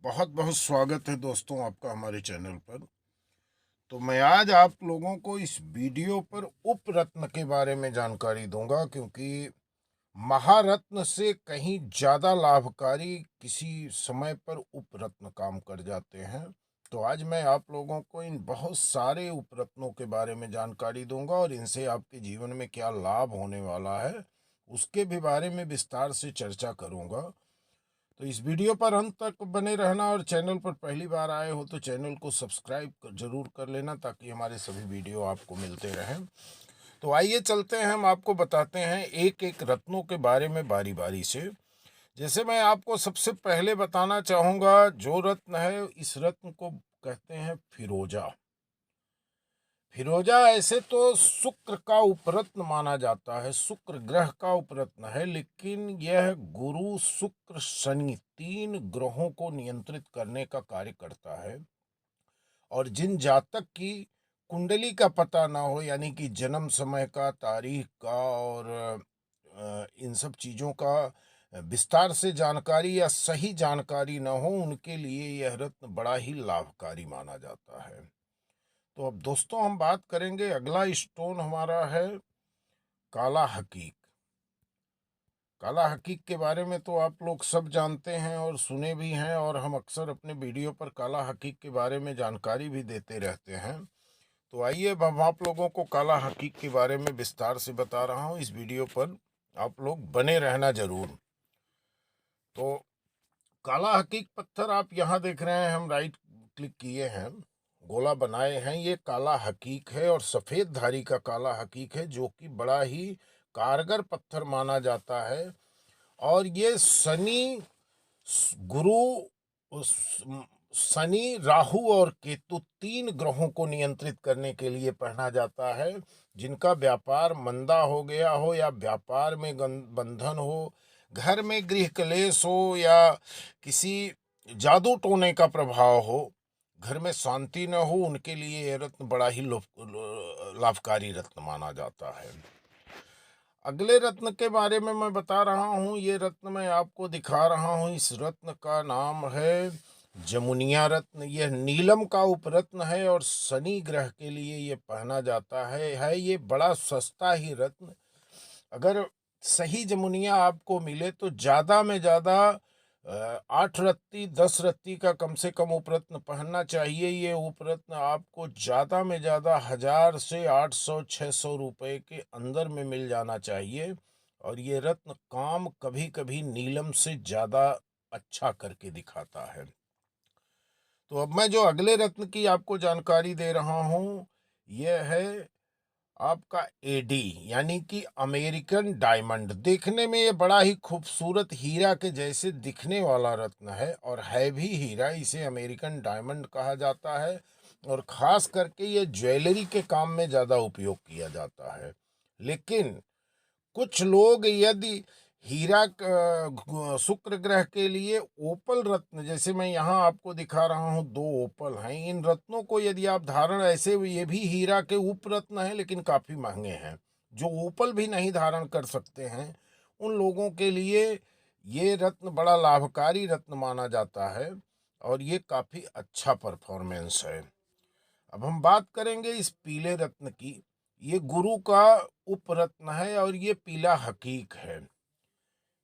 बहुत बहुत स्वागत है दोस्तों आपका हमारे चैनल पर। तो मैं आज आप लोगों को इस वीडियो पर उपरत्न के बारे में जानकारी दूंगा, क्योंकि महारत्न से कहीं ज़्यादा लाभकारी किसी समय पर उपरत्न काम कर जाते हैं। तो आज मैं आप लोगों को इन बहुत सारे उपरत्नों के बारे में जानकारी दूंगा और इनसे आपके जीवन में क्या लाभ होने वाला है उसके भी बारे में विस्तार से चर्चा करूंगा। तो इस वीडियो पर अंत तक बने रहना और चैनल पर पहली बार आए हो तो चैनल को सब्सक्राइब जरूर कर लेना ताकि हमारे सभी वीडियो आपको मिलते रहें। तो आइए चलते हैं, हम आपको बताते हैं एक एक रत्नों के बारे में बारी बारी से। जैसे मैं आपको सबसे पहले बताना चाहूँगा, जो रत्न है इस रत्न को कहते हैं फिरोजा। फिरोजा ऐसे तो शुक्र का उपरत्न माना जाता है, शुक्र ग्रह का उपरत्न है, लेकिन यह गुरु शुक्र शनि तीन ग्रहों को नियंत्रित करने का कार्य करता है। और जिन जातक की कुंडली का पता ना हो, यानी कि जन्म समय का, तारीख का और इन सब चीज़ों का विस्तार से जानकारी या सही जानकारी ना हो, उनके लिए यह रत्न बड़ा ही लाभकारी माना जाता है। तो अब दोस्तों हम बात करेंगे, अगला स्टोन हमारा है काला हकीक। काला हकीक के बारे में तो आप लोग सब जानते हैं और सुने भी हैं, और हम अक्सर अपने वीडियो पर काला हकीक के बारे में जानकारी भी देते रहते हैं। तो आइए अब हम आप लोगों को काला हकीक के बारे में विस्तार से बता रहा हूँ। इस वीडियो पर आप लोग बने रहना जरूर। तो काला हकीक पत्थर आप यहाँ देख रहे हैं, हम राइट क्लिक किए हैं, गोला बनाए हैं, ये काला हकीक है और सफ़ेद धारी का काला हकीक है, जो कि बड़ा ही कारगर पत्थर माना जाता है। और ये शनि, गुरु, शनि, राहु और केतु तीन ग्रहों को नियंत्रित करने के लिए पहना जाता है। जिनका व्यापार मंदा हो गया हो या व्यापार में बंधन हो, घर में गृह क्लेश हो या किसी जादू टोने का प्रभाव हो, घर में शांति न हो, उनके लिए यह रत्न बड़ा ही लाभकारी रत्न माना जाता है। अगले रत्न के बारे में मैं बता रहा हूँ, ये रत्न मैं आपको दिखा रहा हूँ। इस रत्न का नाम है जमुनिया रत्न। यह नीलम का उपरत्न है और शनि ग्रह के लिए ये पहना जाता है ये बड़ा सस्ता ही रत्न। अगर सही जमुनिया आपको मिले तो ज़्यादा में ज़्यादा 8 रत्ती 10 रत्ती का कम से कम उपरत्न पहनना चाहिए। ये उपरत्न आपको ज़्यादा में ज़्यादा 1000 से 800-600 रुपये के अंदर में मिल जाना चाहिए। और ये रत्न काम कभी कभी नीलम से ज़्यादा अच्छा करके दिखाता है। तो अब मैं जो अगले रत्न की आपको जानकारी दे रहा हूँ, यह है आपका एडी, यानी कि अमेरिकन डायमंड। देखने में ये बड़ा ही खूबसूरत हीरा के जैसे दिखने वाला रत्न है और है भी हीरा, इसे अमेरिकन डायमंड कहा जाता है। और ख़ास करके ये ज्वेलरी के काम में ज़्यादा उपयोग किया जाता है। लेकिन कुछ लोग यदि हीरा शुक्र ग्रह के लिए ओपल रत्न, जैसे मैं यहाँ आपको दिखा रहा हूँ, दो ओपल हैं, इन रत्नों को यदि आप धारण, ऐसे ये भी हीरा के उप रत्न हैं लेकिन काफ़ी महंगे हैं, जो ओपल भी नहीं धारण कर सकते हैं, उन लोगों के लिए ये रत्न बड़ा लाभकारी रत्न माना जाता है और ये काफ़ी अच्छा परफॉर्मेंस है। अब हम बात करेंगे इस पीले रत्न की। ये गुरु का उपरत्न है और ये पीला हकीक है।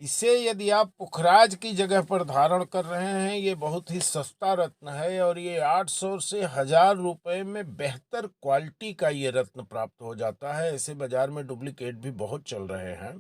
इसे यदि आप पुखराज की जगह पर धारण कर रहे हैं, ये बहुत ही सस्ता रत्न है और ये 800 से 1000 रुपये में बेहतर क्वालिटी का ये रत्न प्राप्त हो जाता है। ऐसे बाजार में डुप्लीकेट भी बहुत चल रहे हैं।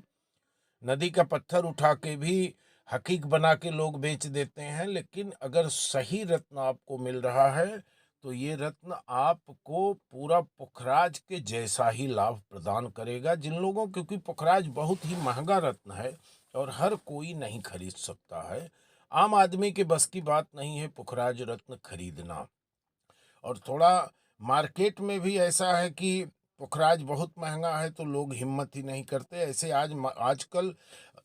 नदी का पत्थर उठा के भी हकीक बना के लोग बेच देते हैं, लेकिन अगर सही रत्न आपको मिल रहा है तो ये रत्न आपको पूरा पुखराज के जैसा ही लाभ प्रदान करेगा। जिन लोगों, क्योंकि पुखराज बहुत ही महंगा रत्न है और हर कोई नहीं खरीद सकता है, आम आदमी के बस की बात नहीं है पुखराज रत्न खरीदना। और थोड़ा मार्केट में भी ऐसा है कि पुखराज बहुत महंगा है तो लोग हिम्मत ही नहीं करते। ऐसे आजकल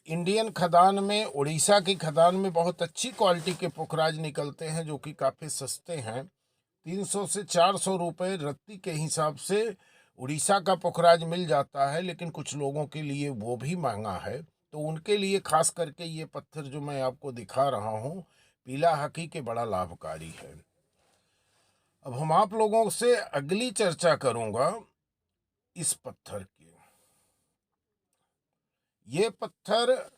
इंडियन खदान में, उड़ीसा की खदान में बहुत अच्छी क्वालिटी के पुखराज निकलते हैं जो कि काफ़ी सस्ते हैं। 300 से 400 रुपये रत्ती के हिसाब से उड़ीसा का पुखराज मिल जाता है, लेकिन कुछ लोगों के लिए वो भी महंगा है। तो उनके लिए खास करके ये पत्थर जो मैं आपको दिखा रहा हूँ, पीला हकीक बड़ा लाभकारी है। अब हम आप लोगों से अगली चर्चा करूंगा इस पत्थर की। ये पत्थर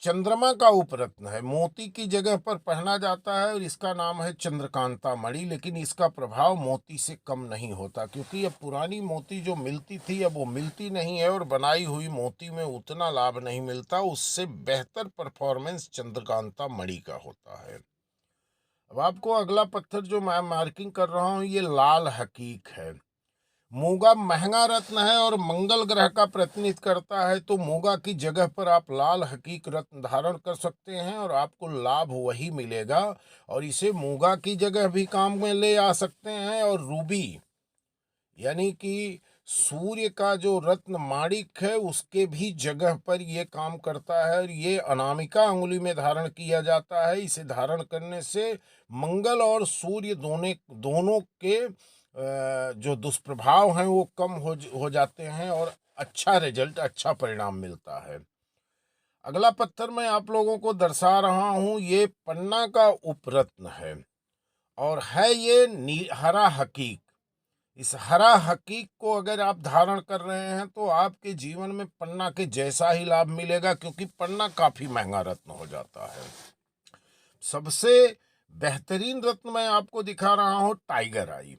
चंद्रमा का उपरत्न है, मोती की जगह पर पहना जाता है और इसका नाम है चंद्रकांता मणि। लेकिन इसका प्रभाव मोती से कम नहीं होता, क्योंकि अब पुरानी मोती जो मिलती थी अब वो मिलती नहीं है और बनाई हुई मोती में उतना लाभ नहीं मिलता। उससे बेहतर परफॉर्मेंस चंद्रकांता मणि का होता है। अब आपको अगला पत्थर जो मैं मार्किंग कर रहा हूं ये लाल हकीक है। मूंगा महंगा रत्न है और मंगल ग्रह का प्रतिनिधित्व करता है, तो मूंगा की जगह पर आप लाल हकीक रत्न धारण कर सकते हैं और आपको लाभ वही मिलेगा। और इसे मूंगा की जगह भी काम में ले आ सकते हैं। और रूबी यानी कि सूर्य का जो रत्न माणिक है उसके भी जगह पर ये काम करता है और ये अनामिका अंगुली में धारण किया जाता है। इसे धारण करने से मंगल और सूर्य दोनों के जो दुष्प्रभाव हैं वो कम हो जाते हैं और अच्छा रिजल्ट, अच्छा परिणाम मिलता है। अगला पत्थर मैं आप लोगों को दर्शा रहा हूं, ये पन्ना का उपरत्न है और है ये हरा हकीक। इस हरा हकीक को अगर आप धारण कर रहे हैं तो आपके जीवन में पन्ना के जैसा ही लाभ मिलेगा, क्योंकि पन्ना काफी महंगा रत्न हो जाता है। सबसे बेहतरीन रत्न मैं आपको दिखा रहा हूं टाइगर आई।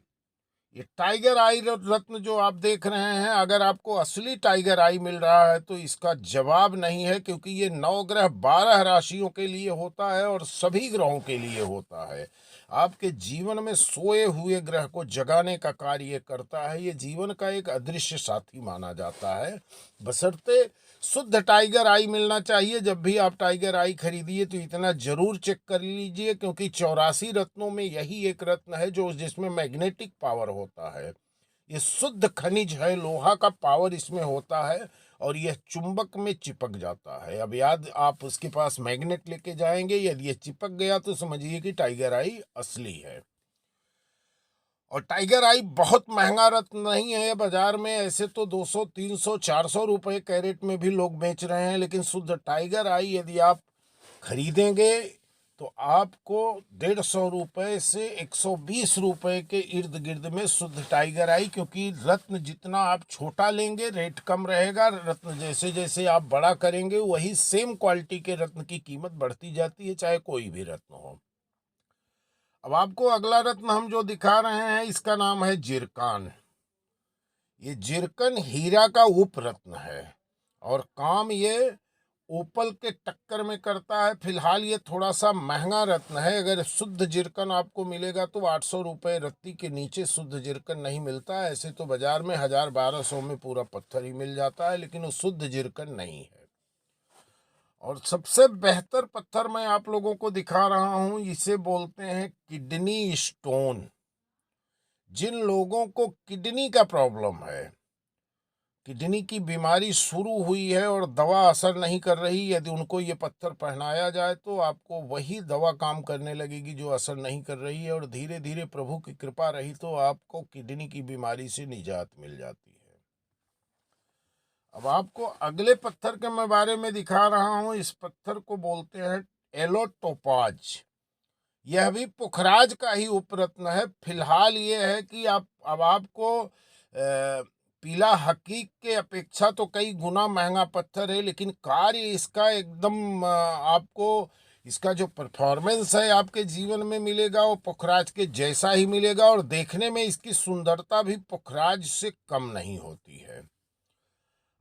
ये टाइगर आई रत्न जो आप देख रहे हैं, अगर आपको असली टाइगर आई मिल रहा है तो इसका जवाब नहीं है, क्योंकि ये 9 ग्रह 12 राशियों के लिए होता है और सभी ग्रहों के लिए होता है। आपके जीवन में सोए हुए ग्रह को जगाने का कार्य ये करता है। ये जीवन का एक अदृश्य साथी माना जाता है, बशर्ते शुद्ध टाइगर आई मिलना चाहिए। जब भी आप टाइगर आई खरीदिए तो इतना जरूर चेक कर लीजिए, क्योंकि 84 रत्नों में यही एक रत्न है जो जिसमें मैग्नेटिक पावर होता है। ये शुद्ध खनिज है, लोहा का पावर इसमें होता है और यह चुंबक में चिपक जाता है। अब याद आप उसके पास मैग्नेट लेके जाएंगे, यदि ये चिपक गया तो समझिए कि टाइगर आई असली है। और टाइगर आई बहुत महंगा रत्न नहीं है बाजार में, ऐसे तो 200 300 400 रुपए कैरेट में भी लोग बेच रहे हैं, लेकिन शुद्ध टाइगर आई यदि आप खरीदेंगे तो आपको 150 रुपए से 120 रुपए के इर्द गिर्द में शुद्ध टाइगर आई। क्योंकि रत्न जितना आप छोटा लेंगे रेट कम रहेगा, रत्न जैसे जैसे आप बड़ा करेंगे वही सेम क्वालिटी के रत्न की कीमत बढ़ती जाती है, चाहे कोई भी रत्न हो। अब आपको अगला रत्न हम जो दिखा रहे हैं इसका नाम है जिरकान। ये जिरकन हीरा का उप रत्न है और काम ये ओपल के टक्कर में करता है। फिलहाल ये थोड़ा सा महंगा रत्न है। अगर शुद्ध जिरकन आपको मिलेगा तो 800 रुपये, रत्ती के नीचे शुद्ध जिरकन नहीं मिलता है। ऐसे तो बाजार में 1000-1200 में पूरा पत्थर ही मिल जाता है, लेकिन वो शुद्ध जिरकन नहीं है। और सबसे बेहतर पत्थर मैं आप लोगों को दिखा रहा हूं, इसे बोलते हैं किडनी स्टोन। जिन लोगों को किडनी का प्रॉब्लम है, किडनी की बीमारी शुरू हुई है और दवा असर नहीं कर रही, यदि उनको ये पत्थर पहनाया जाए तो आपको वही दवा काम करने लगेगी जो असर नहीं कर रही है और धीरे धीरे प्रभु की कृपा रही तो आपको किडनी की बीमारी से निजात मिल जाती है। अब आपको अगले पत्थर के मैं बारे में दिखा रहा हूं। इस पत्थर को बोलते हैं एलोटोपाज। यह भी पुखराज का ही उपरत्न है। फिलहाल ये है कि अब आपको पीला हकीक के अपेक्षा तो कई गुना महंगा पत्थर है, लेकिन कार्य इसका एकदम आपको इसका जो परफॉर्मेंस है आपके जीवन में मिलेगा वो पुखराज के जैसा ही मिलेगा और देखने में इसकी सुंदरता भी पुखराज से कम नहीं होती है।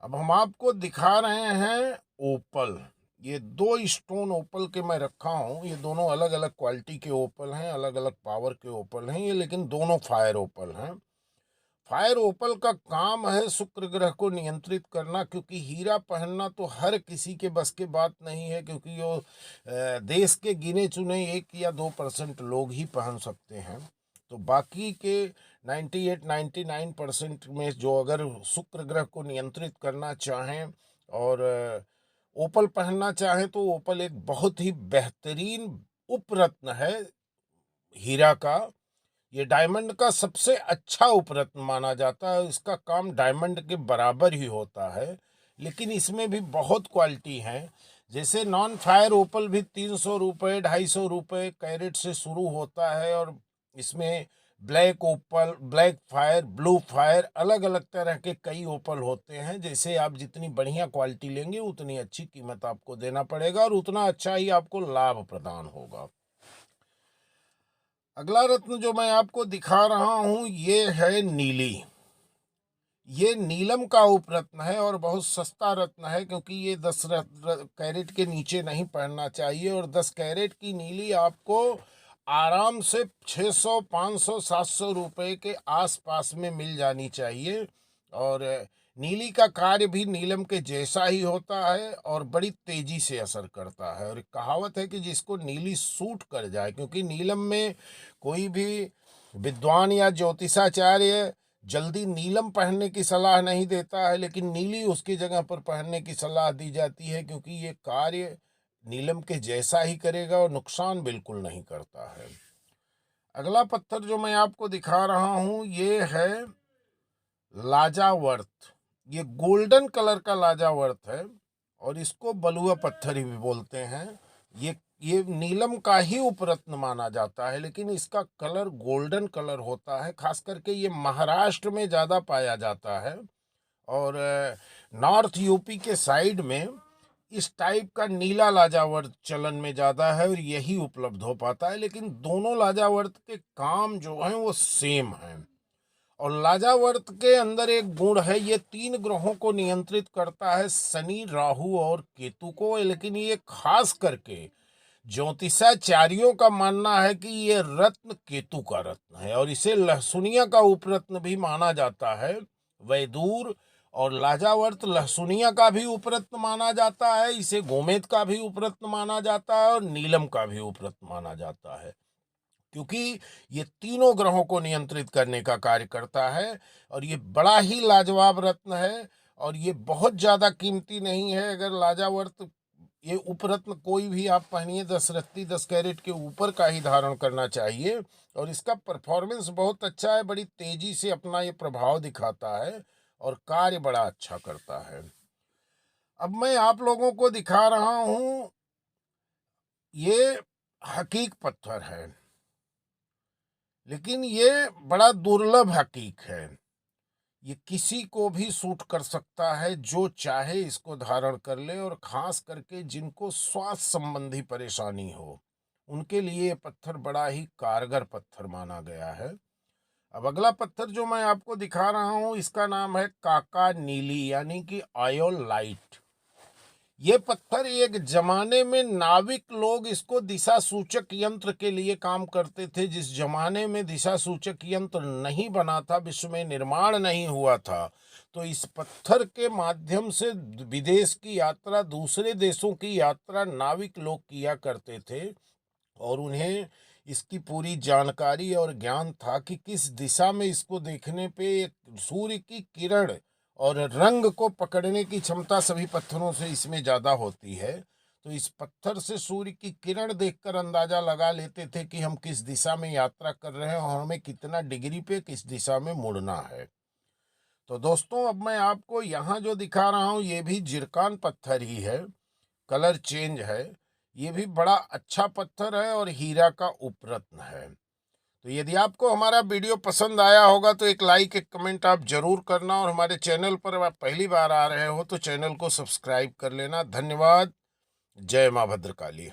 अब हम आपको दिखा रहे हैं ओपल। ये 2 स्टोन ओपल के मैं रखा हूँ। ये दोनों अलग अलग क्वालिटी के ओपल हैं, अलग अलग पावर के ओपल हैं ये, लेकिन दोनों फायर ओपल हैं। फायर ओपल का काम है शुक्र ग्रह को नियंत्रित करना, क्योंकि हीरा पहनना तो हर किसी के बस के बात नहीं है, क्योंकि वो देश के गिने चुने 1 या 2% लोग ही पहन सकते हैं। तो बाकी के 98-99% में जो अगर शुक्र ग्रह को नियंत्रित करना चाहें और ओपल पहनना चाहें तो ओपल एक बहुत ही बेहतरीन उपरत्न है हीरा का। ये डायमंड का सबसे अच्छा उपरत्न माना जाता है। इसका काम डायमंड के बराबर ही होता है, लेकिन इसमें भी बहुत क्वालिटी हैं। जैसे नॉन फायर ओपल भी 300 रुपये 250 रुपये कैरेट से शुरू होता है, और इसमें ब्लैक ओपल, ब्लैक फायर, ब्लू फायर, अलग अलग तरह के कई ओपल होते हैं। जैसे आप जितनी बढ़िया क्वालिटी लेंगे उतनी अच्छी कीमत आपको देना पड़ेगा और उतना अच्छा ही आपको लाभ प्रदान होगा। अगला रत्न जो मैं आपको दिखा रहा हूं ये है नीली। ये नीलम का उपरत्न है और बहुत सस्ता रत्न है, क्योंकि ये 10 कैरेट के नीचे नहीं पड़ना चाहिए, और 10 कैरेट की नीली आपको आराम से 600, 500, 700 रुपये के आसपास में मिल जानी चाहिए। और नीली का कार्य भी नीलम के जैसा ही होता है और बड़ी तेजी से असर करता है। और एक कहावत है कि जिसको नीली सूट कर जाए, क्योंकि नीलम में कोई भी विद्वान या ज्योतिषाचार्य जल्दी नीलम पहनने की सलाह नहीं देता है, लेकिन नीली उसकी जगह पर पहनने की सलाह दी जाती है, क्योंकि ये कार्य नीलम के जैसा ही करेगा और नुकसान बिल्कुल नहीं करता है। अगला पत्थर जो मैं आपको दिखा रहा हूं ये है लाजावर्त। ये गोल्डन कलर का लाजावर्त है और इसको बलुआ पत्थर ही भी बोलते हैं। ये नीलम का ही उपरत्न माना जाता है, लेकिन इसका कलर गोल्डन कलर होता है। खास करके ये महाराष्ट्र में ज़्यादा पाया जाता है और नॉर्थ यूपी के साइड में इस टाइप का नीला लाजावर्त चलन में ज़्यादा है और यही उपलब्ध हो पाता है। लेकिन दोनों लाजावर्त के काम जो हैं वो सेम हैं। और लाजावर्त के अंदर एक गुण है, ये 3 ग्रहों को नियंत्रित करता है, शनि, राहु और केतु को। लेकिन ये खास करके ज्योतिषाचार्यों का मानना है कि ये रत्न केतु का रत्न है और इसे लहसुनिया का उपरत्न भी माना जाता है। वैदूर और लाजावर्त लहसुनिया का भी उपरत्न माना जाता है, इसे गोमेद का भी उपरत्न माना जाता है और नीलम का भी उपरत्न माना जाता है, क्योंकि ये तीनों ग्रहों को नियंत्रित करने का कार्य करता है। और ये बड़ा ही लाजवाब रत्न है और ये बहुत ज़्यादा कीमती नहीं है। अगर लाजावर्त ये उपरत्न कोई भी आप पहनिए, 10 रत्ती 10 कैरेट के ऊपर का ही धारण करना चाहिए। और इसका परफॉर्मेंस बहुत अच्छा है, बड़ी तेजी से अपना ये प्रभाव दिखाता है और कार्य बड़ा अच्छा करता है। अब मैं आप लोगों को दिखा रहा हूं ये हकीक पत्थर है, लेकिन ये बड़ा दुर्लभ हकीक है। ये किसी को भी सूट कर सकता है, जो चाहे इसको धारण कर ले, और खास करके जिनको स्वास्थ्य संबंधी परेशानी हो उनके लिए ये पत्थर बड़ा ही कारगर पत्थर माना गया है। अब अगला पत्थर जो मैं आपको दिखा रहा हूं इसका नाम है काका नीली, यानी कि आयोलाइट। ये पत्थर एक जमाने में नाविक लोग इसको दिशा सूचक यंत्र के लिए काम करते थे। जिस जमाने में दिशा सूचक यंत्र नहीं बना था, विश्व में निर्माण नहीं हुआ था, तो इस पत्थर के माध्यम से विदेश की यात्रा, दूसरे देशों की यात्रा नाविक लोग किया करते थे और उन्हें इसकी पूरी जानकारी और ज्ञान था कि किस दिशा में इसको देखने पे सूर्य की किरण और रंग को पकड़ने की क्षमता सभी पत्थरों से इसमें ज़्यादा होती है। तो इस पत्थर से सूर्य की किरण देखकर अंदाज़ा लगा लेते थे कि हम किस दिशा में यात्रा कर रहे हैं और हमें कितना डिग्री पे किस दिशा में मुड़ना है। तो दोस्तों, अब मैं आपको यहाँ जो दिखा रहा हूँ ये भी जिरकान पत्थर ही है, कलर चेंज है। ये भी बड़ा अच्छा पत्थर है और हीरा का उपरत्न है। तो यदि आपको हमारा वीडियो पसंद आया होगा तो एक लाइक, एक कमेंट आप जरूर करना, और हमारे चैनल पर आप पहली बार आ रहे हो तो चैनल को सब्सक्राइब कर लेना। धन्यवाद। जय मां भद्रकाली।